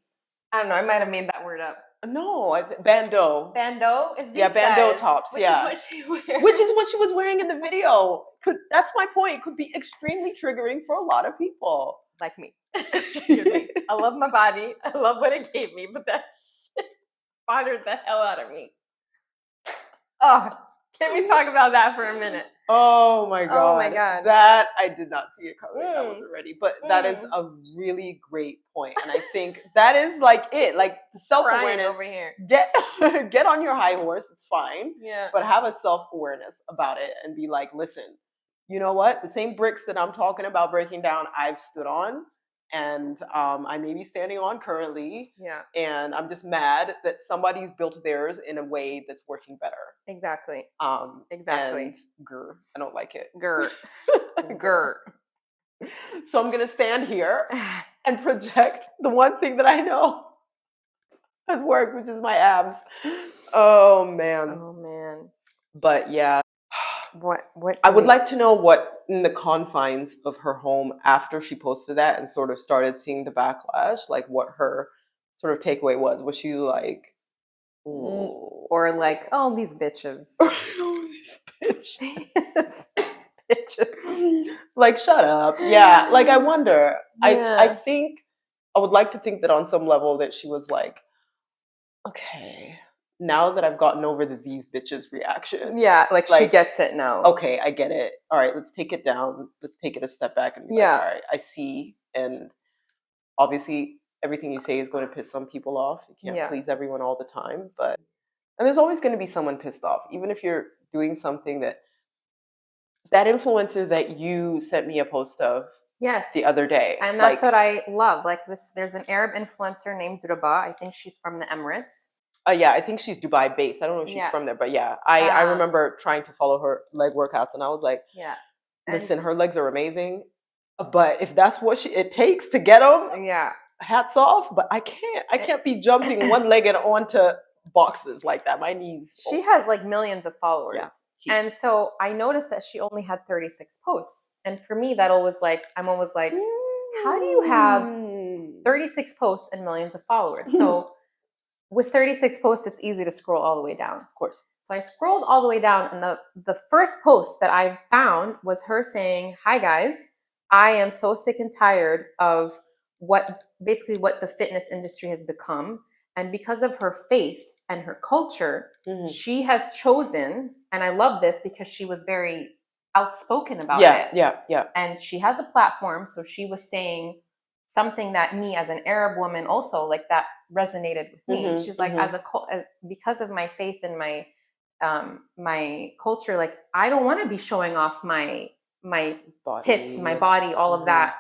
I don't know. I might have made that word up. No, bandeau. Bandeau is bandeau tops. Which is what she wears. Which is what she was wearing in the video. That's my point. It could be extremely triggering for a lot of people, like me. I love my body. I love what it gave me, but that shit bothered the hell out of me. Oh, can we talk about that for a minute? Oh my god! Oh my god! That I did not see it coming. That wasn't ready. But that is a really great point, and I think that is like it. Like self-awareness. Over here. Get on your high horse. It's fine. Yeah. But have a self-awareness about it and be like, listen, you know what? The same bricks that I'm talking about breaking down, I've stood on. And I may be standing on currently. Yeah. And I'm just mad that somebody's built theirs in a way that's working better. Exactly. Exactly. And I don't like it. Grr. So I'm gonna stand here and project the one thing that I know has worked, which is my abs. Oh man. But yeah. What I would like to know what in the confines of her home after she posted that and sort of started seeing the backlash, like what her sort of takeaway was. Was she like, ooh, or like, oh, these bitches. These bitches. These bitches. Like, shut up. Yeah. Like, I wonder. Yeah. I think I would like to think that on some level that she was like, okay, now that I've gotten over the these bitches reaction. Yeah, like she gets it now. Okay, I get it. All right, let's take it down. Let's take it a step back and be like, all right, I see. And obviously everything you say is going to piss some people off. You can't please everyone all the time. And there's always going to be someone pissed off. Even if you're doing something that influencer that you sent me a post of the other day. And that's what I love. Like there's an Arab influencer named Ruba. I think she's from the Emirates. Yeah, I think she's Dubai based. I don't know if she's from there, but yeah, I remember trying to follow her leg workouts, and I was like, listen, her legs are amazing, but if that's what it takes to get them, hats off. But I can't be jumping one leg and onto boxes like that. My knees. She has like millions of followers, and so I noticed that she only had 36 posts, and for me, I'm always like, how do you have 36 posts and millions of followers? So. With 36 posts, it's easy to scroll all the way down. Of course. So I scrolled all the way down, and the first post that I found was her saying, hi guys, I am so sick and tired of what the fitness industry has become. And because of her faith and her culture, she has chosen, and I love this because she was very outspoken about it. Yeah. And she has a platform, so she was saying something that me as an Arab woman also, like, that resonated with me. She's like, because of my faith and my my culture, like, I don't want to be showing off my body, tits, my body, all of that,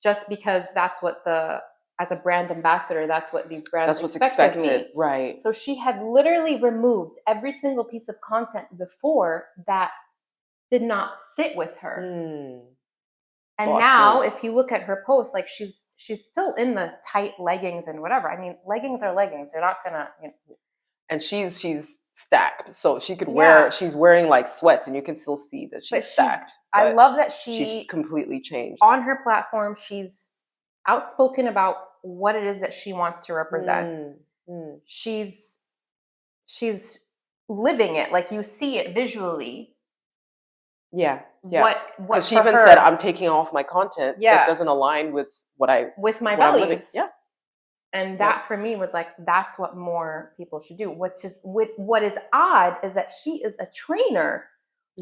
just because that's what the as a brand ambassador, that's what these brands That's what's expected expected, me. right? So she had literally removed every single piece of content before that did not sit with her. And now, if you look at her posts, like she's still in the tight leggings and whatever. I mean, leggings are leggings. They're not gonna. And she's stacked, so she could wear. She's wearing like sweats, and you can still see that she's stacked. I love that she's completely changed on her platform. She's outspoken about what it is that she wants to represent. She's living it, like you see it visually. Yeah. What she even said, I'm taking off my content that doesn't align with with my values. Yeah. And that for me was like, that's what more people should do. What is odd is that she is a trainer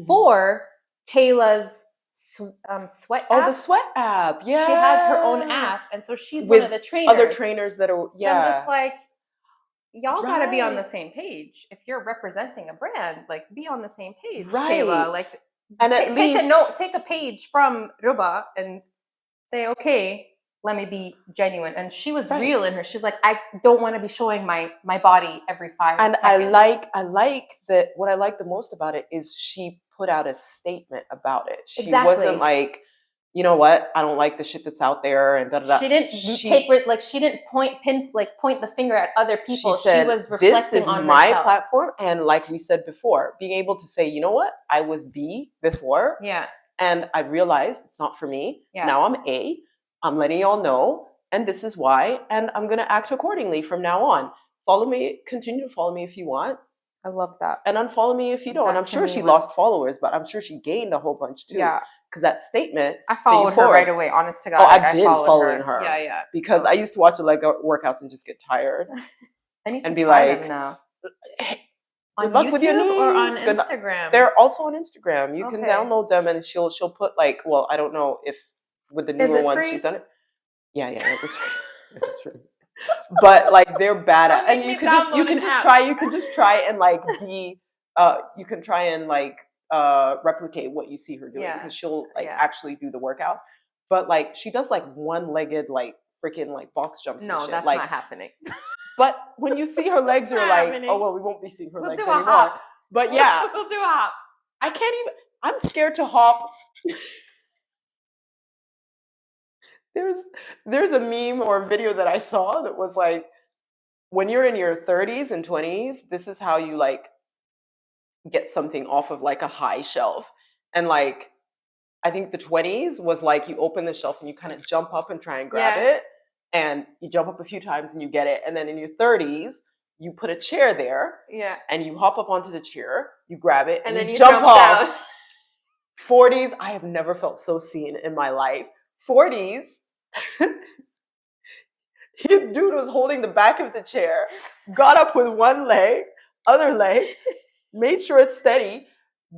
for Kayla's sweat app. Oh, the sweat app. Yeah. She has her own app. And so she's one of the trainers. Other trainers that are, So I'm just like, y'all got to be on the same page. If you're representing a brand, like be on the same page, Kayla. Like, and take a note, take a page from Ruba and say, okay, let me be genuine. And she was real in her. She's like, I don't want to be showing my body every 5 seconds. And I like that. What I like the most about it is she put out a statement about it. She wasn't like, you know what, I don't like the shit that's out there and da da da. She didn't she didn't point the finger at other people. She said, was reflecting this is on my herself. platform. And like we said before, being able to say, you know what, I was B before. Yeah. And I realized it's not for me. Yeah. Now I'm A. I'm letting y'all know. And this is why. And I'm going to act accordingly from now on. Follow me. Continue to follow me if you want. I love that. And unfollow me if you don't. And I'm sure she lost followers, but I'm sure she gained a whole bunch too. Yeah. Because that statement. I followed her right away, honest to God. Oh, I've been following her. Yeah, yeah. Because I used to watch the leg workouts and just get tired. And be like, now. Hey, good luck with your knees. Or on Instagram? They're also on Instagram. You can download them and she'll put like, well, I don't know if with the newer ones she's done it. Yeah, it was free. It was free. But like they're bad at, and you could just try and like you can try and like replicate what you see her doing because she'll like actually do the workout. But like she does like one-legged like freaking like box jumps. No, and shit. That's like, not happening. But when you see her legs, you're like, happening. Oh well, we won't be seeing her legs anymore. Hop. But yeah, we'll do a hop. I can't even. I'm scared to hop. There's a meme or a video that I saw that was like, when you're in your 30s and 20s, this is how you like get something off of like a high shelf. And like, I think the 20s was like you open the shelf and you kind of jump up and try and grab it. And you jump up a few times and you get it. And then in your 30s, you put a chair there. Yeah. And you hop up onto the chair, you grab it, and then you jump off. Down. 40s, I have never felt so seen in my life. 40s, dude was holding the back of the chair, got up with one leg, other leg, made sure it's steady,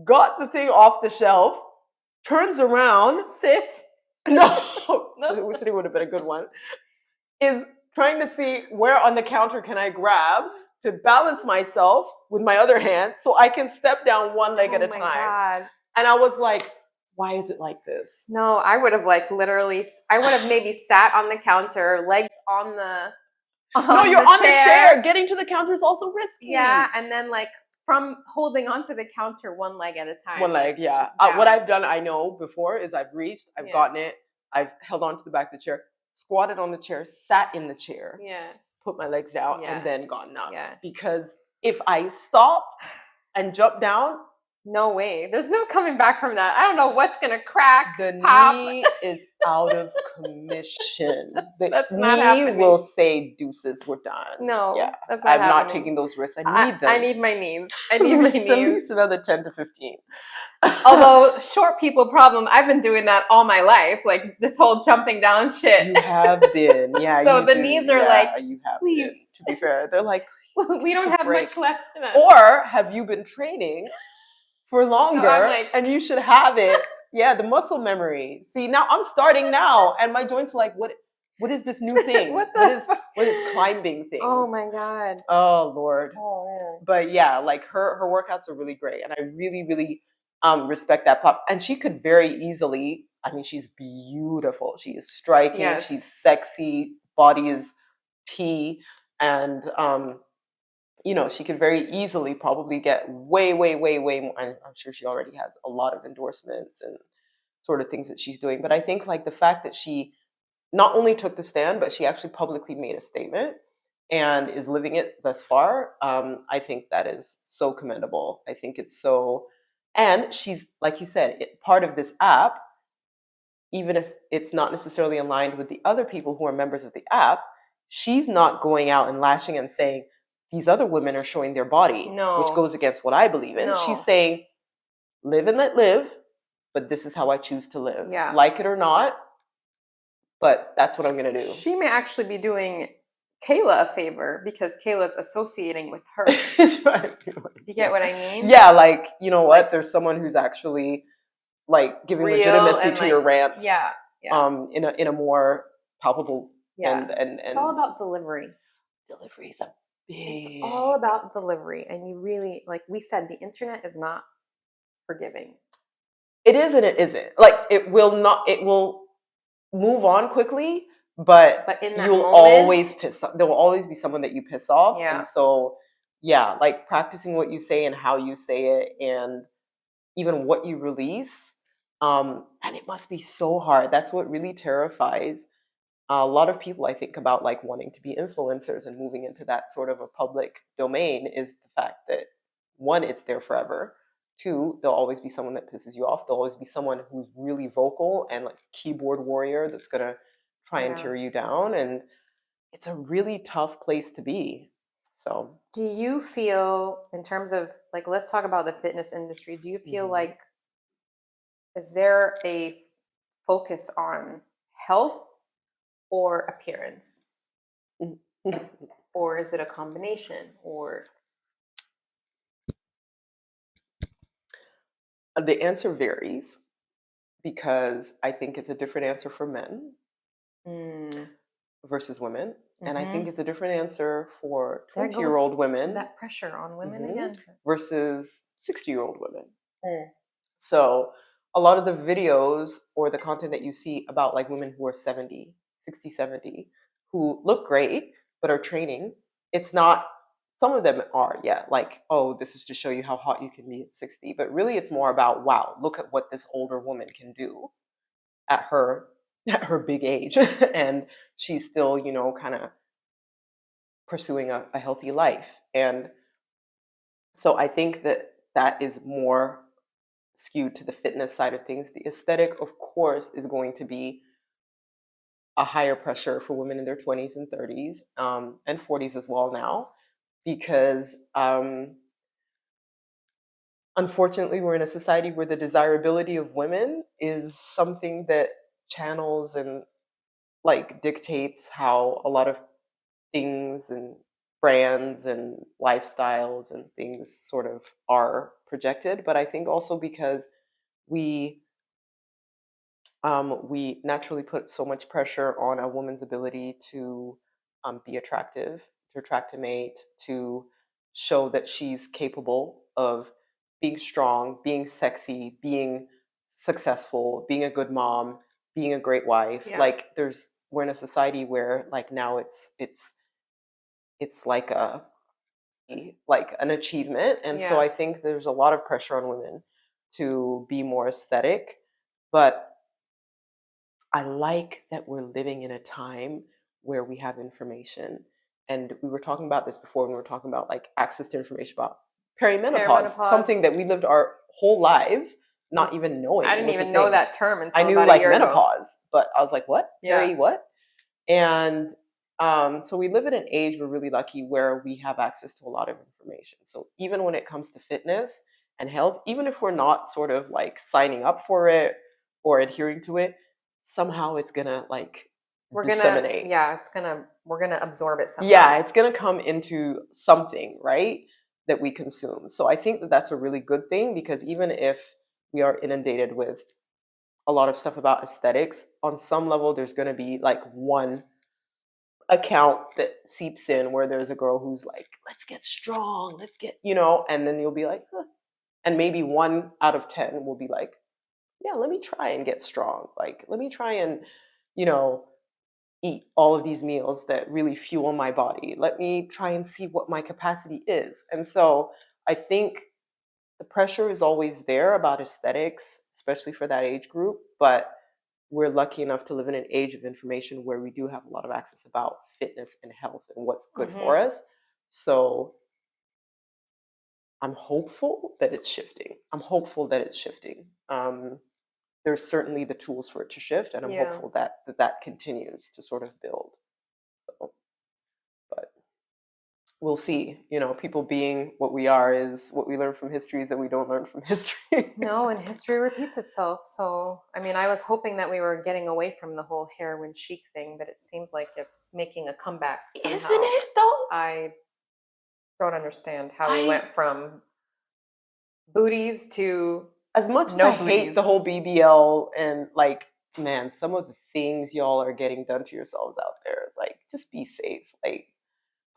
got the thing off the shelf, turns around, sits. No, we said it would have been a good one. Is trying to see where on the counter can I grab to balance myself with my other hand so I can step down one leg at a time. God. And I was like, why is it like this? No, I would have like literally, I would have maybe sat on the counter, legs on the No, you're on the chair. Getting to the counter is also risky. Yeah, and then like from holding onto the counter one leg at a time. One leg, yeah. What I've done, I know before, is I've reached, I've gotten it, I've held on to the back of the chair, squatted on the chair, sat in the chair, put my legs down, and then gotten up. Yeah. Because if I stop and jump down, no way. There's no coming back from that. I don't know what's going to crack, the pop. knee is out of commission. That's not happening. Will say deuces, we're done. No, that's not happening. I'm not taking those risks. I need them. I need my knees. I need my knees. At least another 10 to 15. Although, short people problem, I've been doing that all my life. Like this whole jumping down shit. You have been. Yeah. So the knees are like, you have please. Been. To be fair, they're like, we don't have much left in us. Or have you been training for longer, so and you should have it. Yeah, the muscle memory. See, now I'm starting now, and my joints are like, what is this new thing? what is climbing things? Oh my God. Oh Lord. Oh man. But yeah, like her workouts are really great, and I really, really respect that pop. And she could very easily. I mean, she's beautiful. She is striking. Yes. She's sexy, body is tea, and she could very easily probably get way, way, way, way more. I'm sure she already has a lot of endorsements and sort of things that she's doing. But I think like the fact that she not only took the stand, but she actually publicly made a statement and is living it thus far. I think that is so commendable. I think it's so, and she's, like you said, part of this app, even if it's not necessarily aligned with the other people who are members of the app, she's not going out and lashing and saying, these other women are showing their body, which goes against what I believe in. She's saying, live and let live, but this is how I choose to live. Yeah. Like it or not, but that's what I'm going to do. She may actually be doing Kayla a favor because Kayla's associating with her. Right. Do you get what I mean? Yeah, like, you know what? There's someone who's actually like giving legitimacy to your rant. Yeah. In a more palpable and it's all about delivery. Delivery is a big. It's all about delivery, and you really, like we said, the internet is not forgiving. It is and it isn't. Like it will not. It will move on quickly, but in that you'll moment, always there will always be someone that you piss off. Yeah. And so, yeah, like practicing what you say and how you say it, and even what you release. And it must be so hard. That's what really terrifies a lot of people, I think, about like wanting to be influencers and moving into that sort of a public domain, is the fact that, one, it's there forever. Two, there'll always be someone that pisses you off. There'll always be someone who's really vocal and like a keyboard warrior that's going to try and tear you down. And it's a really tough place to be. So do you feel, in terms of like, let's talk about the fitness industry, do you feel like, is there a focus on health or appearance? Or is it a combination? Or the answer varies, because I think it's a different answer for men versus women. And I think it's a different answer for 20-year-old women. That pressure on women again. Versus 60-year-old women. So a lot of the videos or the content that you see about like women who are 70, 60, 70, who look great, but are training, it's not, some of them are, like, oh, this is to show you how hot you can be at 60. But really it's more about, wow, look at what this older woman can do at her big age. And she's still, kind of pursuing a healthy life. And so I think that is more skewed to the fitness side of things. The aesthetic, of course, is going to be a higher pressure for women in their 20s and 30s, and 40s as well now, because unfortunately we're in a society where the desirability of women is something that channels and like dictates how a lot of things and brands and lifestyles and things sort of are projected. But I think also because we naturally put so much pressure on a woman's ability to be attractive, to attract a mate, to show that she's capable of being strong, being sexy, being successful, being a good mom, being a great wife. Like we're in a society where like now it's like an achievement. And so I think there's a lot of pressure on women to be more aesthetic. But I like that we're living in a time where we have information. And we were talking about this before when we were talking about like access to information about perimenopause. Something that we lived our whole lives not even knowing. I didn't even know that term until I knew about like a year menopause, ago. but I was like, what? Peri what? And so we live in an age, we're really lucky, where we have access to a lot of information. So even when it comes to fitness and health, even if we're not sort of like signing up for it or adhering to it, somehow it's gonna like disseminate. We're gonna absorb it somehow. Yeah, it's gonna come into something, right, that we consume. So I think that that's a really good thing, because even if we are inundated with a lot of stuff about aesthetics, on some level there's gonna be like one account that seeps in where there's a girl who's like, let's get strong, let's get, and then you'll be like, huh. And maybe 1 out of 10 will be like, yeah, let me try and get strong. Like, let me try and, eat all of these meals that really fuel my body. Let me try and see what my capacity is. And so I think the pressure is always there about aesthetics, especially for that age group. But we're lucky enough to live in an age of information where we do have a lot of access about fitness and health and what's good for us. So I'm hopeful that it's shifting. There's certainly the tools for it to shift, and I'm hopeful that continues to sort of build. So, but we'll see. People being what we are is what we learn from history is that we don't learn from history. No, and history repeats itself. So, I mean, I was hoping that we were getting away from the whole heroin chic thing, but it seems like it's making a comeback somehow. Isn't it, though? I don't understand how we went from booties to as much as I hate the whole BBL and like, man, some of the things y'all are getting done to yourselves out there, like, just be safe. Like,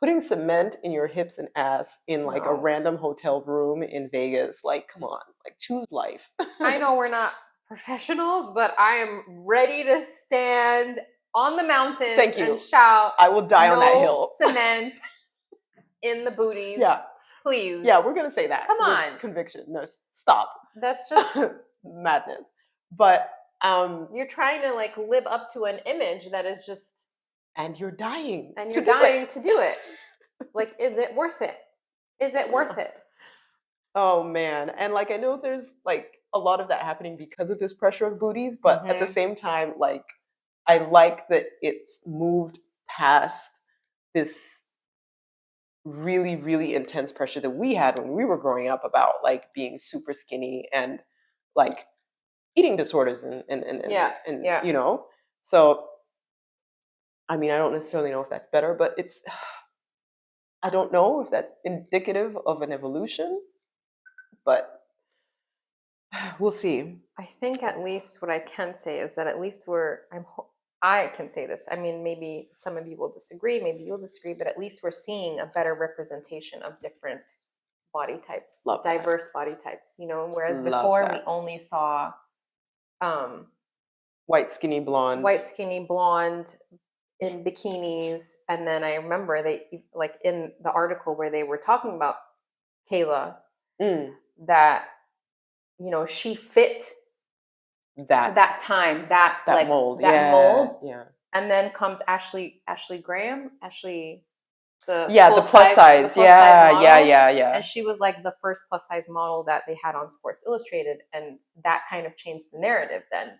putting cement in your hips and ass in like a random hotel room in Vegas, like, come on, like, choose life. I know we're not professionals, but I am ready to stand on the mountains and shout, I will die on that hill. Cement in the booties. Yeah. Please. Yeah, we're going to say that. Come on. Conviction. No, stop. That's just madness. But you're trying to like live up to an image that is just, and you're dying. And you're dying to do it. Like, is it worth it? Is it worth it? Oh man. And like, I know there's like a lot of that happening because of this pressure of booties, but at the same time, like, I like that it's moved past this really, really intense pressure that we had when we were growing up about like being super skinny and like eating disorders and so I mean, I don't necessarily know if that's better, but I don't know if that's indicative of an evolution, but we'll see. I think at least what I can say is that at least I can say this. I mean, maybe some of you will disagree, maybe you'll disagree, but at least we're seeing a better representation of different body types, diverse body types, whereas before we only saw white skinny blonde in bikinis. And then I remember they, like in the article where they were talking about Kayla, that she fit that time, that mold. Yeah. And then comes Ashley Graham, the plus size model. Yeah. And she was like the first plus size model that they had on Sports Illustrated, and that kind of changed the narrative then,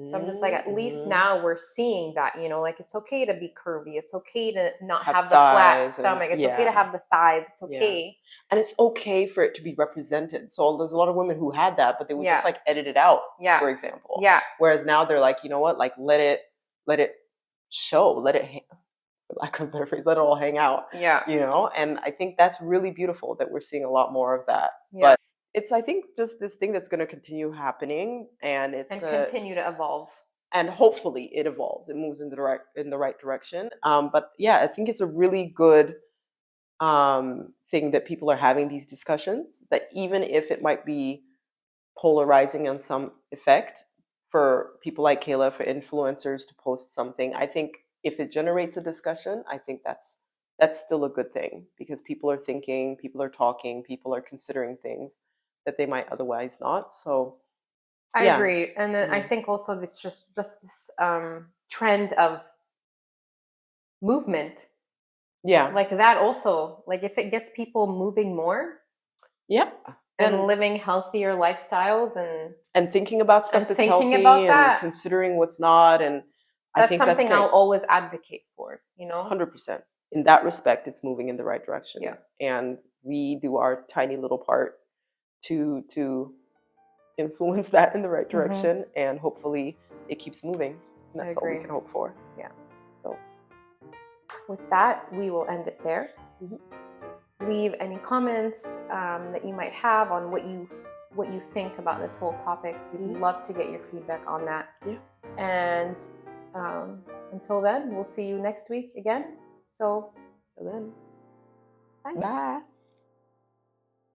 So I'm just like, at least now we're seeing that, like, it's okay to be curvy, it's okay to not have the flat stomach, it's okay to have the thighs, it's okay. And it's okay for it to be represented. So there's a lot of women who had that, but they would just like edit it out, for example. Whereas now they're like, you know what, like, let it show, let it, for lack of a better phrase, let it all hang out. And I think that's really beautiful that we're seeing a lot more of that. But it's, I think, just this thing that's going to continue happening, and continue to evolve. And hopefully it evolves. It moves in the right direction. But yeah, I think it's a really good thing that people are having these discussions. That even if it might be polarizing on some effect for people like Kayla, for influencers to post something, I think if it generates a discussion, I think that's still a good thing, because people are thinking, people are talking, people are considering things that they might otherwise not. So I agree. And then I think also this just this trend of movement. Yeah. Like that also, like if it gets people moving more. And living healthier lifestyles and thinking about stuff that's healthy and considering what's not. And I think something I'll always advocate for, 100%. In that respect, it's moving in the right direction. Yeah. And we do our tiny little part to influence that in the right direction. And hopefully it keeps moving. And that's all we can hope for. Yeah. So with that, we will end it there. Leave any comments that you might have on what you think about this whole topic. We'd love to get your feedback on that. And until then, we'll see you next week again. So then, bye. Bye.